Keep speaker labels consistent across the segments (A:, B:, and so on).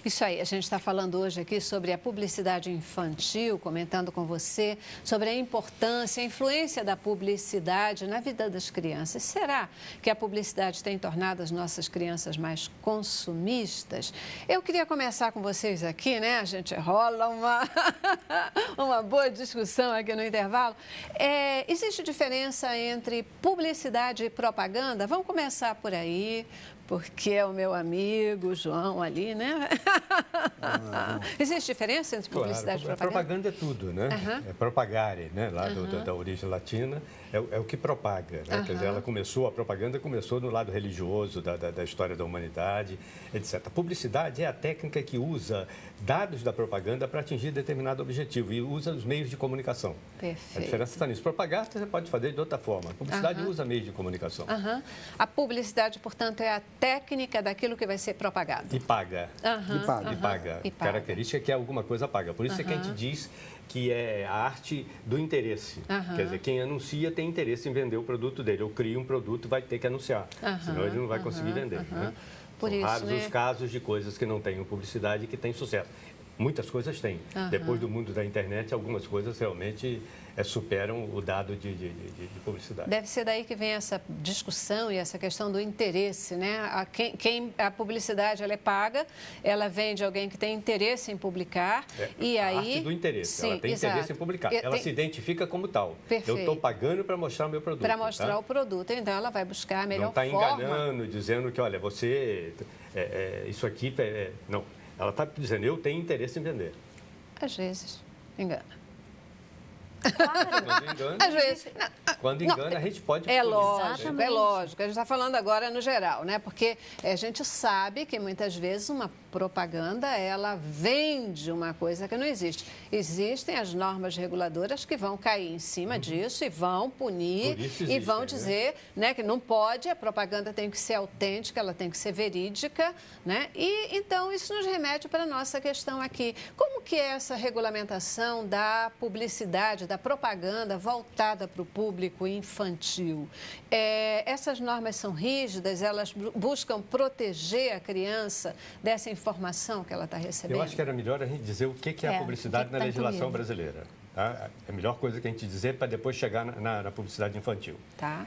A: Isso aí, a gente está falando hoje aqui sobre a publicidade infantil, comentando com você sobre a importância, a influência da publicidade na vida das crianças. Será que a publicidade tem tornado as nossas crianças mais consumistas? Eu queria começar com vocês aqui, né? A gente rola uma boa discussão aqui no intervalo. Existe diferença entre publicidade e propaganda? Vamos começar por aí, porque é o meu amigo João ali, né? Existe diferença entre publicidade e propaganda?
B: Propaganda é tudo, né? É propagare, né? Lá da origem latina, é o que propaga, né? Quer dizer, a propaganda começou no lado religioso da história da humanidade, etc. A publicidade é a técnica que usa dados da propaganda para atingir determinado objetivo e usa os meios de comunicação.
A: Perfeito.
B: A diferença está nisso. Propagar você pode fazer de outra forma. A publicidade usa meios de comunicação.
A: A publicidade, portanto, é a técnica daquilo que vai ser propagado.
B: E paga.
A: E
B: paga. Característica é que alguma coisa paga. Por isso é que a gente diz que é a arte do interesse. Quer dizer, quem anuncia tem interesse em vender o produto dele. Ou cria um produto, vai ter que anunciar. Senão ele não vai conseguir vender. Né? São raros os casos de coisas que não tenham publicidade e que têm sucesso. Muitas coisas têm. Depois do mundo da internet, algumas coisas realmente superam o dado de publicidade.
A: Deve ser daí que vem essa discussão e essa questão do interesse, né? A publicidade ela é paga, ela vem de alguém que tem interesse em publicar e aí...
B: A arte do interesse, sim, ela tem interesse em publicar. Ela se identifica como tal.
A: Perfeito.
B: Eu estou pagando para mostrar o meu produto.
A: Para mostrar o produto, então ela vai buscar a melhor forma.
B: Não está enganando, dizendo que, olha, você... isso aqui... Não. Ela está dizendo, eu tenho interesse em vender.
A: Às vezes, engana.
C: Claro.
B: Quando engana,
A: Às vezes.
B: Quando engana, a gente pode...
A: É lógico,
C: Exatamente.
A: é lógico. A gente está falando agora no geral, né? Porque a gente sabe que muitas vezes uma propaganda, ela vende uma coisa que não existe. Existem as normas reguladoras que vão cair em cima disso e vão punir e vão dizer, né, que não pode, a propaganda tem que ser autêntica, ela tem que ser verídica, né? E então isso nos remete para a nossa questão aqui. Como que é essa regulamentação da publicidade, da propaganda voltada para o público infantil? Essas normas são rígidas, elas buscam proteger a criança dessa informação que ela está recebendo?
B: Eu acho que era melhor a gente dizer o que é a publicidade na legislação brasileira. Tá? É a melhor coisa que a gente dizer para depois chegar na publicidade infantil.
A: Tá.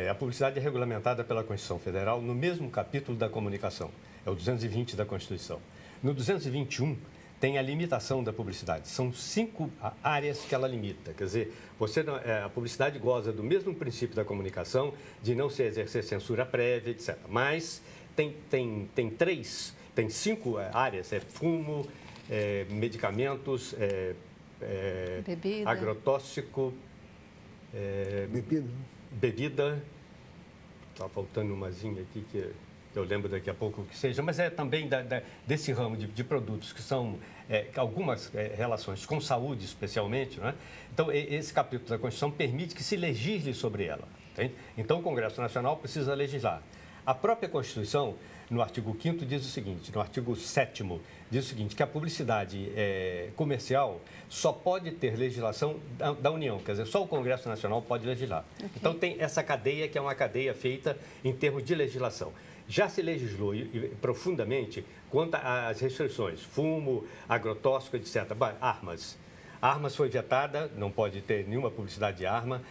B: A publicidade é regulamentada pela Constituição Federal no mesmo capítulo da comunicação. É o 220 da Constituição. No 221 tem a limitação da publicidade. São 5 áreas que ela limita. Quer dizer, a publicidade goza do mesmo princípio da comunicação, de não se exercer censura prévia, etc. Mas tem 5 áreas, fumo, medicamentos,
A: bebida,
B: agrotóxico, bebida. Está faltando umazinha aqui que eu lembro daqui a pouco o que seja, mas é também desse ramo de produtos que são algumas relações com saúde, especialmente, né? Então, esse capítulo da Constituição permite que se legisle sobre ela. Entende? Então, o Congresso Nacional precisa legislar. A própria Constituição, no artigo 5º, diz o seguinte, no artigo 7º, diz o seguinte, que a publicidade comercial só pode ter legislação da União, quer dizer, só o Congresso Nacional pode legislar. Okay. Então, tem essa cadeia, que é uma cadeia feita em termos de legislação. Já se legislou profundamente quanto às restrições, fumo, agrotóxico, etc. Armas. Armas foi vetada, não pode ter nenhuma publicidade de arma,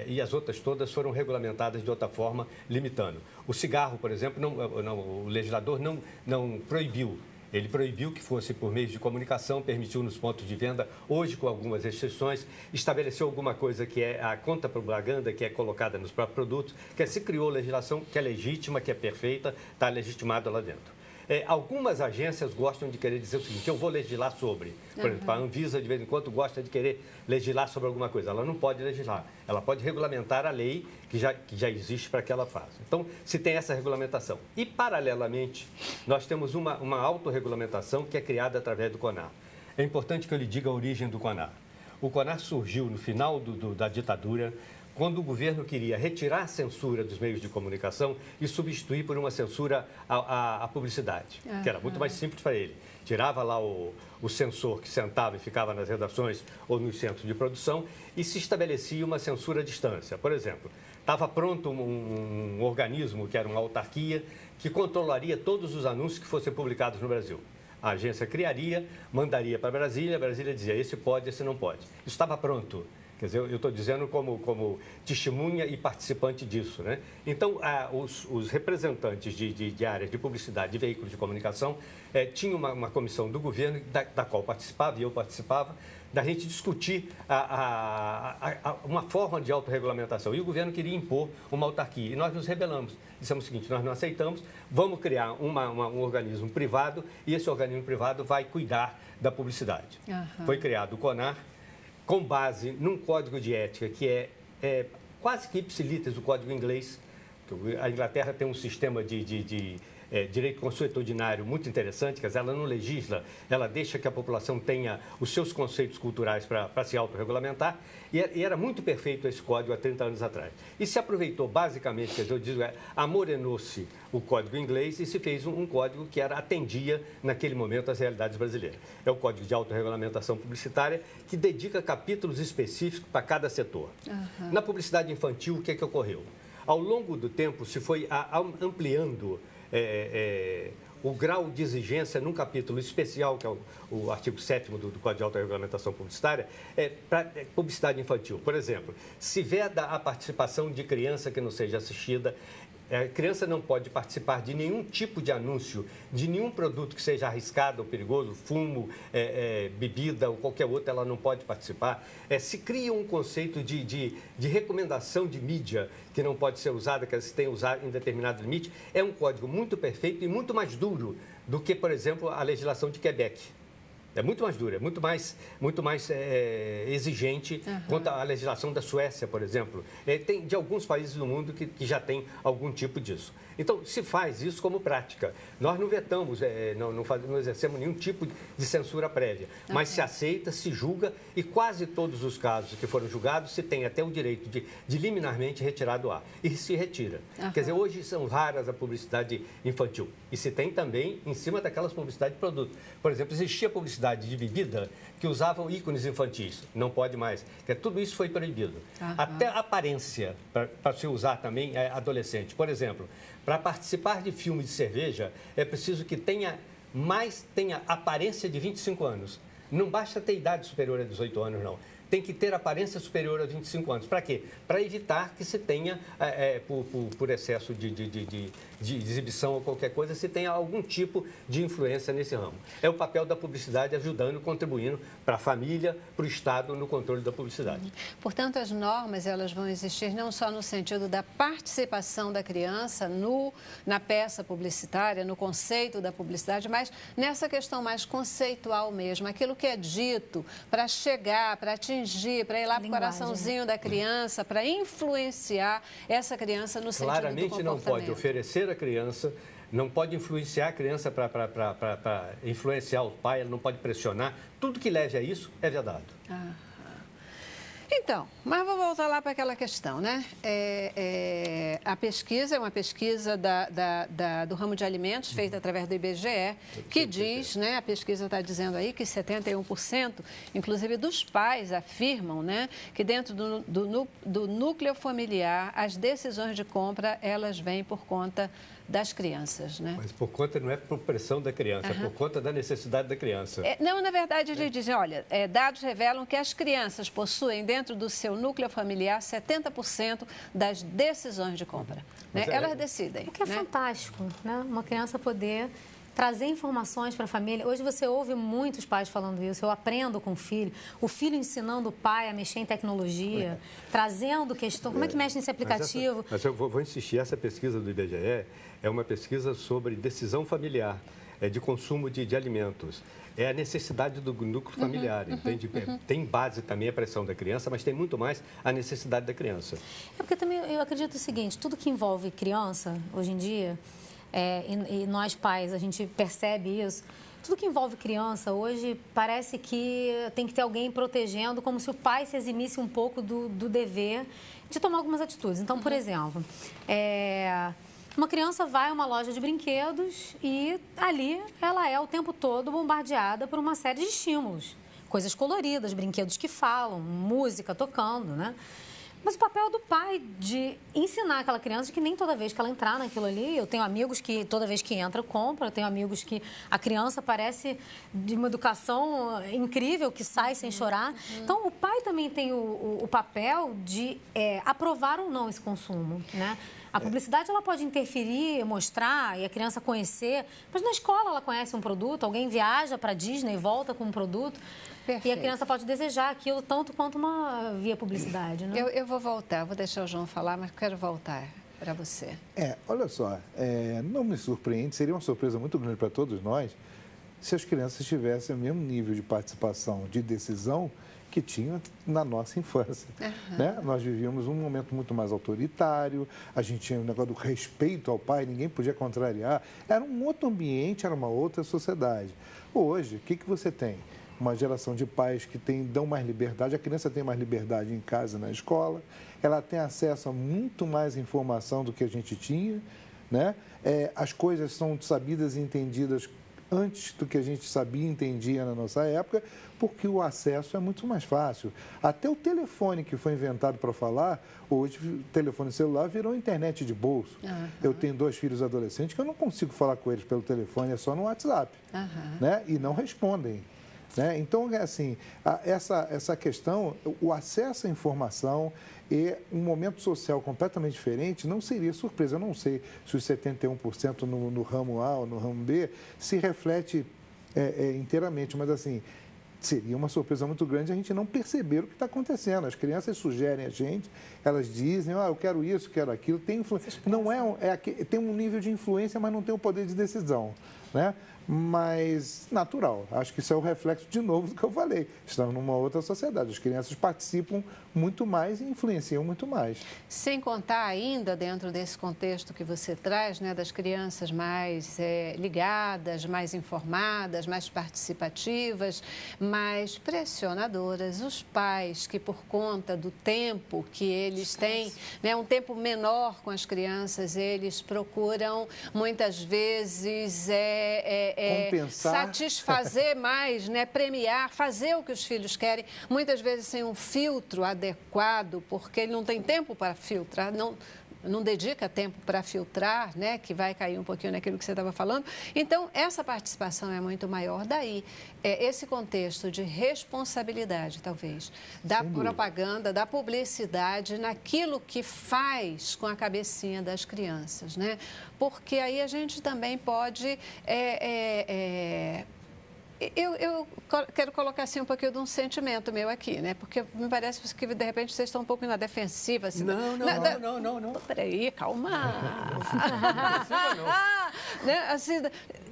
B: e as outras todas foram regulamentadas de outra forma, limitando. O cigarro, por exemplo, o legislador não proibiu. Ele proibiu que fosse por meios de comunicação, permitiu nos pontos de venda, hoje com algumas restrições, estabeleceu alguma coisa que é a contra-propaganda, que é colocada nos próprios produtos, que se criou legislação que é legítima, que é perfeita, está legitimada lá dentro. Algumas agências gostam de querer dizer o seguinte, eu vou legislar sobre. Por exemplo, a Anvisa, de vez em quando, gosta de querer legislar sobre alguma coisa. Ela não pode legislar. Ela pode regulamentar a lei que já existe para que ela faça. Então, se tem essa regulamentação. E, paralelamente, nós temos uma autorregulamentação que é criada através do CONAR. É importante que eu lhe diga a origem do CONAR. O CONAR surgiu no final da ditadura, quando o governo queria retirar a censura dos meios de comunicação e substituir por uma censura à publicidade, que era muito mais simples para ele. Tirava lá o censor que sentava e ficava nas redações ou nos centros de produção e se estabelecia uma censura à distância. Por exemplo, estava pronto um organismo, que era uma autarquia, que controlaria todos os anúncios que fossem publicados no Brasil. A agência criaria, mandaria para Brasília, Brasília dizia, esse pode, esse não pode. Isso estava pronto. Quer dizer, eu estou dizendo como testemunha e participante disso, né? Então, os representantes de áreas de publicidade, de veículos de comunicação, tinham uma comissão do governo da qual participava, e eu participava, da gente discutir uma forma de autorregulamentação. E o governo queria impor uma autarquia. E nós nos rebelamos. Dissemos o seguinte, nós não aceitamos, vamos criar um organismo privado e esse organismo privado vai cuidar da publicidade.
A: Uhum.
B: Foi criado o CONAR, com base num código de ética que é quase que ipsilíteres do código inglês. A Inglaterra tem um sistema de direito consuetudinário muito interessante, quer dizer, ela não legisla, ela deixa que a população tenha os seus conceitos culturais para se autorregulamentar, e era muito perfeito esse código há 30 anos atrás. E se aproveitou basicamente, quer dizer, eu digo, amorenou-se o código inglês e se fez um código que atendia naquele momento às realidades brasileiras. É o Código de Autorregulamentação Publicitária, que dedica capítulos específicos para cada setor. Uhum. Na publicidade infantil, o que ocorreu? Ao longo do tempo, se foi ampliando o grau de exigência num capítulo especial, que é o artigo 7º do Código de Autorregulamentação Publicitária, para publicidade infantil. Por exemplo, se veda a participação de criança que não seja assistida, a criança não pode participar de nenhum tipo de anúncio, de nenhum produto que seja arriscado ou perigoso, fumo, bebida ou qualquer outro, ela não pode participar. Se cria um conceito de recomendação de mídia que não pode ser usada, que se tem usado em determinado limite. É um código muito perfeito e muito mais duro do que, por exemplo, a legislação de Quebec. É muito mais dura, é muito mais exigente quanto à legislação da Suécia, por exemplo. Tem de alguns países do mundo que já tem algum tipo disso. Então, se faz isso como prática. Nós não vetamos, não exercemos nenhum tipo de censura prévia, mas se aceita, se julga e quase todos os casos que foram julgados se tem até o direito de liminarmente retirar do ar. E se retira. Quer dizer, hoje são raras a publicidade infantil. E se tem também em cima daquelas publicidades de produto. Por exemplo, existia publicidade de bebida que usavam ícones infantis. Não pode mais. Tudo isso foi proibido. Até a aparência, para se usar também, é adolescente. Por exemplo, para participar de filme de cerveja, é preciso que tenha aparência de 25 anos. Não basta ter idade superior a 18 anos, não. Tem que ter aparência superior a 25 anos. Para quê? Para evitar que se tenha, por excesso de exibição ou qualquer coisa, se tenha algum tipo de influência nesse ramo. É o papel da publicidade ajudando, contribuindo para a família, para o Estado no controle da publicidade.
A: Portanto, as normas elas vão existir não só no sentido da participação da criança na peça publicitária, no conceito da publicidade, mas nessa questão mais conceitual mesmo, aquilo que é dito para chegar, para atingir, para ir lá para o coraçãozinho da criança, para influenciar essa criança no sentido do comportamento.
B: Claramente não pode oferecer a criança, não pode influenciar a criança para influenciar o pai, ela não pode pressionar. Tudo que leve a isso é vedado.
A: Então, mas vou voltar lá para aquela questão, né? A pesquisa é uma pesquisa do ramo de alimentos, feita através do IBGE, que diz, né? A pesquisa está dizendo aí que 71%, inclusive dos pais, afirmam, né? Que dentro do núcleo familiar, as decisões de compra, elas vêm por conta das crianças, né?
B: Mas por conta, não é por pressão da criança, é por conta da necessidade da criança.
A: Não, na verdade, eles dizem, olha, dados revelam que as crianças possuem dentro do seu núcleo familiar 70% das decisões de compra. Né? Elas decidem.
C: O que é fantástico, né? Uma criança poder trazer informações para a família. Hoje você ouve muitos pais falando isso. Eu aprendo com o filho ensinando o pai a mexer em tecnologia, trazendo questão. Como é que mexe nesse aplicativo?
B: Mas eu vou insistir, essa pesquisa do IBGE é uma pesquisa sobre decisão familiar, de consumo de alimentos. É a necessidade do núcleo familiar, entende? Tem base também a pressão da criança, mas tem muito mais a necessidade da criança.
C: Porque também eu acredito o seguinte, tudo que envolve criança, hoje em dia, e nós pais, a gente percebe isso, tudo que envolve criança hoje parece que tem que ter alguém protegendo, como se o pai se eximisse um pouco do dever de tomar algumas atitudes. Então, por exemplo, uma criança vai a uma loja de brinquedos e ali ela é o tempo todo bombardeada por uma série de estímulos. Coisas coloridas, brinquedos que falam, música tocando, né? Mas o papel do pai de ensinar aquela criança que nem toda vez que ela entrar naquilo ali, eu tenho amigos que toda vez que entra, compra, eu tenho amigos que a criança parece de uma educação incrível, que sai sem chorar. Então, o pai também tem o papel de aprovar ou não esse consumo, né? A publicidade, ela pode interferir, mostrar e a criança conhecer, mas na escola ela conhece um produto, alguém viaja para a Disney e volta com um produto. Perfeito. E a criança pode desejar aquilo tanto quanto uma via publicidade, né?
A: Eu vou voltar, vou deixar o João falar, mas quero voltar para você.
D: Olha só, não me surpreende, seria uma surpresa muito grande para todos nós se as crianças tivessem o mesmo nível de participação, de decisão que tinham na nossa infância. Né? Nós vivíamos um momento muito mais autoritário, a gente tinha um negócio do respeito ao pai, ninguém podia contrariar. Era um outro ambiente, era uma outra sociedade. Hoje, o que você tem? Uma geração de pais que dão mais liberdade, a criança tem mais liberdade em casa e na escola, ela tem acesso a muito mais informação do que a gente tinha, né? As coisas são sabidas e entendidas antes do que a gente sabia e entendia na nossa época, porque o acesso é muito mais fácil. Até o telefone que foi inventado para falar, hoje o telefone celular virou internet de bolso. Eu tenho 2 filhos adolescentes que eu não consigo falar com eles pelo telefone, é só no WhatsApp, né? E não respondem. Né? Então, assim, essa questão, o acesso à informação e um momento social completamente diferente não seria surpresa. Eu não sei se os 71% no ramo A ou no ramo B se reflete inteiramente, mas assim, seria uma surpresa muito grande a gente não perceber o que está acontecendo. As crianças sugerem a gente, elas dizem, eu quero isso, quero aquilo. Tem tem um nível de influência, mas não tem o poder de decisão, né? Mas natural. Acho que isso é o reflexo, de novo, do que eu falei. Estamos numa outra sociedade. As crianças participam muito mais e influenciam muito mais.
A: Sem contar ainda, dentro desse contexto que você traz, né, das crianças mais ligadas, mais informadas, mais participativas, mais pressionadoras, os pais que, por conta do tempo que eles têm, né, um tempo menor com as crianças, eles procuram, muitas vezes,
D: compensar,
A: satisfazer mais, né, premiar, fazer o que os filhos querem, muitas vezes sem um filtro adequado, porque ele não tem tempo para filtrar, não dedica tempo para filtrar, né, que vai cair um pouquinho naquilo que você estava falando. Então, essa participação é muito maior. Daí, esse contexto de responsabilidade, talvez, da propaganda, da publicidade, naquilo que faz com a cabecinha das crianças, né? Porque aí a gente também pode... Eu quero colocar assim um pouquinho de um sentimento meu aqui, né? Porque me parece que de repente vocês estão um pouco na defensiva. Assim,
D: não.
A: Peraí, calma. Né? Assim,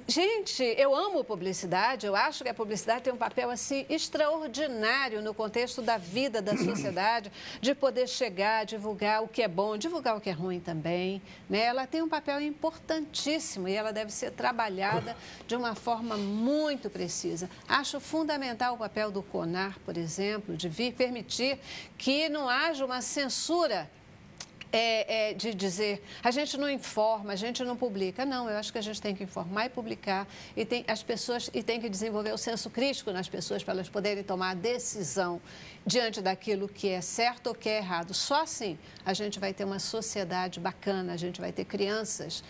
A: gente, eu amo publicidade, eu acho que a publicidade tem um papel assim extraordinário no contexto da vida da sociedade, de poder chegar, divulgar o que é bom, divulgar o que é ruim também, né? Ela tem um papel importantíssimo e ela deve ser trabalhada de uma forma muito precisa. Acho fundamental o papel do CONAR, por exemplo, de permitir que não haja uma censura de dizer, a gente não informa, a gente não publica. Não, eu acho que a gente tem que informar e publicar e tem que desenvolver o senso crítico nas pessoas para elas poderem tomar a decisão diante daquilo que é certo ou que é errado. Só assim a gente vai ter uma sociedade bacana, a gente vai ter crianças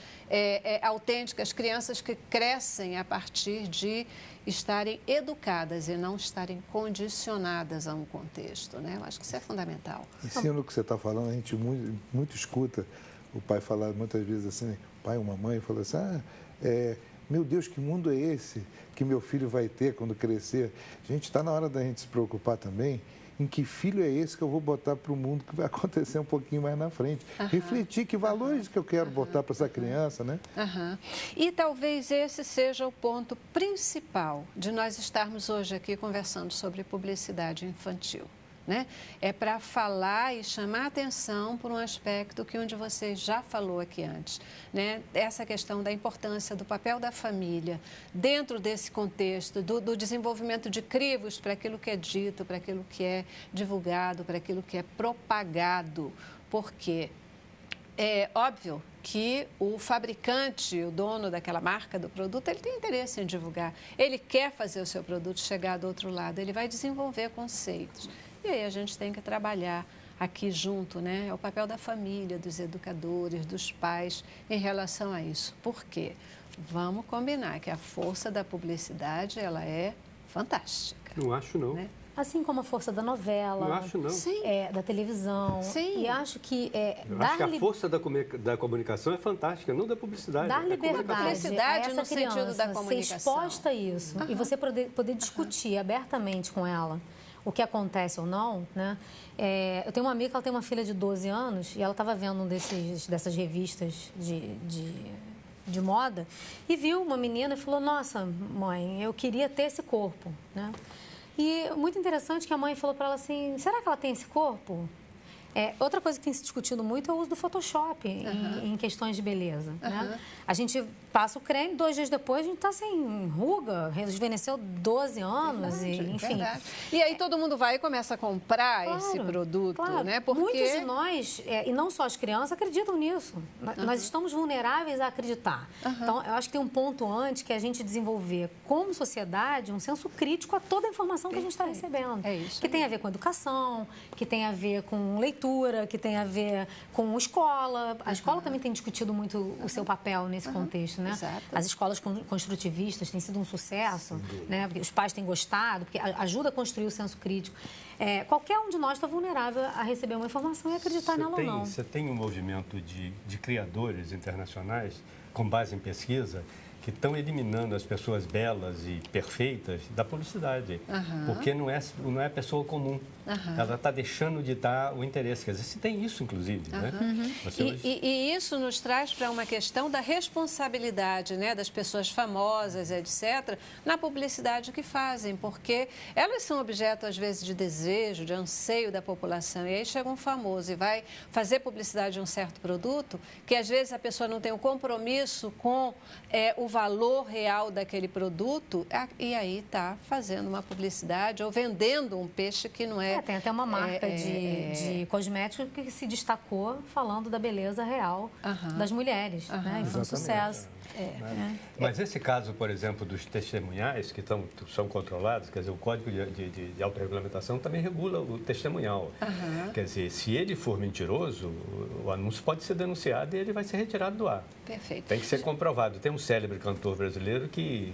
A: autênticas, crianças que crescem a partir de estarem educadas e não estarem condicionadas a um contexto, né? Eu acho que isso é fundamental.
D: Em cima do que você está falando, a gente muito escuta o pai falar muitas vezes assim, o pai ou uma mãe fala assim, meu Deus, que mundo é esse que meu filho vai ter quando crescer? Gente, está na hora da gente se preocupar também em que filho é esse que eu vou botar para o mundo que vai acontecer um pouquinho mais na frente. Refletir que valores que eu quero botar para essa criança, né?
A: E talvez esse seja o ponto principal de nós estarmos hoje aqui conversando sobre publicidade infantil, né? É para falar e chamar a atenção por um aspecto que um de vocês já falou aqui antes, né? Essa questão da importância do papel da família dentro desse contexto, do desenvolvimento de crivos para aquilo que é dito, para aquilo que é divulgado, para aquilo que é propagado, porque é óbvio que o fabricante, o dono daquela marca do produto, ele tem interesse em divulgar, ele quer fazer o seu produto chegar do outro lado, ele vai desenvolver conceitos. E aí a gente tem que trabalhar aqui junto, né? É o papel da família, dos educadores, dos pais em relação a isso. Por quê? Vamos combinar que a força da publicidade, ela é fantástica.
B: Não acho, não.
A: Né?
C: Assim como a força da novela,
B: Não acho, não.
A: Sim.
C: da televisão.
A: Sim.
C: E acho que
B: Eu acho que a força da comunicação é fantástica, não da publicidade.
C: dar
B: é
C: liberdade a
A: publicidade
C: essa
A: no sentido
C: criança
A: da
C: ser
A: comunicação.
C: exposta a isso e você poder discutir abertamente com ela o que acontece ou não, né? Eu tenho uma amiga que ela tem uma filha de 12 anos e ela estava vendo dessas revistas de moda e viu uma menina e falou: nossa, mãe, eu queria ter esse corpo, né? E muito interessante que a mãe falou para ela assim: será que ela tem esse corpo? Outra coisa que tem se discutido muito é o uso do Photoshop em questões de beleza. Né? A gente passa o creme, 2 dias depois a gente está sem ruga, rejuvenesceu 12 anos, enfim.
A: Verdade. E aí todo mundo vai e começa a comprar esse produto, né? Porque...
C: Muitos de nós, e não só as crianças, acreditam nisso. Nós estamos vulneráveis a acreditar. Então, eu acho que tem um ponto antes que a gente desenvolver, como sociedade, um senso crítico a toda a informação que a gente está recebendo.
A: É isso.
C: Que tem a ver com educação, que tem a ver com leitura, que tem a ver com escola. A escola também tem discutido muito o seu papel nesse contexto, né?
A: Exato.
C: As escolas construtivistas têm sido um sucesso, né? Porque os pais têm gostado, porque ajuda a construir o senso crítico. Qualquer um de nós está vulnerável a receber uma informação e acreditar nela ou não.
B: Você tem um movimento de criadores internacionais, com base em pesquisa, que estão eliminando as pessoas belas e perfeitas da publicidade. Porque não é pessoa comum. Ela está deixando de dar o interesse. Quer dizer, se tem isso, inclusive. Né?
A: E isso nos traz para uma questão da responsabilidade, né, das pessoas famosas, etc., na publicidade que fazem, porque elas são objeto, às vezes, de desejo, de anseio da população. E aí chega um famoso e vai fazer publicidade de um certo produto, que às vezes a pessoa não tem um compromisso com o valor real daquele produto, e aí está fazendo uma publicidade ou vendendo um peixe que não é...
C: Tem até uma marca de cosméticos que se destacou falando da beleza real das mulheres, né? E foi um sucesso.
B: Mas esse caso, por exemplo, dos testemunhais que são controlados, quer dizer, o Código de Autorregulamentação também regula o testemunhal. Quer dizer, se ele for mentiroso, o anúncio pode ser denunciado e ele vai ser retirado do ar.
A: Perfeito.
B: Tem que ser comprovado. Tem um célebre cantor brasileiro que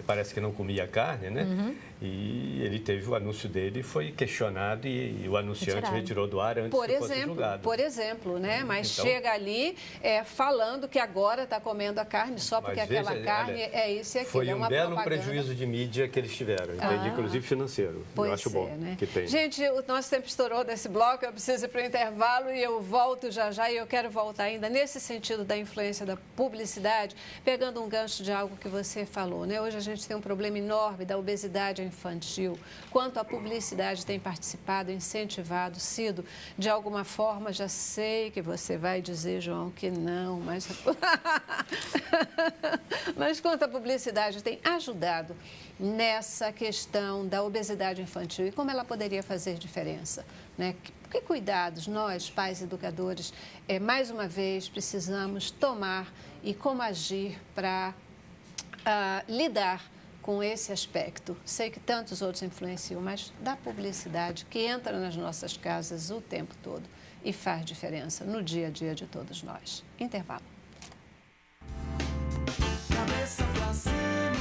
B: parece que não comia carne, né? E ele teve o anúncio dele, foi questionado e o anunciante retirou do ar antes que fosse julgado.
A: Por exemplo, né? Mas
B: então,
A: chega ali falando que agora está comendo a carne só porque aquela carne é isso e aquilo.
B: Foi um belo
A: propaganda.
B: Prejuízo de mídia que eles tiveram, inclusive financeiro. Eu acho bom
A: né?
B: que tem.
A: Gente, o nosso tempo estourou desse bloco, eu preciso ir para o intervalo e eu volto já e eu quero voltar ainda nesse sentido da influência da publicidade, pegando um gancho de algo que você falou, né? Hoje a gente tem um problema enorme da obesidade infantil. Quanto a publicidade tem participado, incentivado, sido, de alguma forma, já sei que você vai dizer, João, que não, mas... Mas quanto a publicidade tem ajudado nessa questão da obesidade infantil e como ela poderia fazer diferença, né? Que cuidados nós, pais educadores, mais uma vez precisamos tomar e como agir para lidar com esse aspecto? Sei que tantos outros influenciam, mas da publicidade que entra nas nossas casas o tempo todo e faz diferença no dia a dia de todos nós. Intervalo.
E: Cabeça pra cima.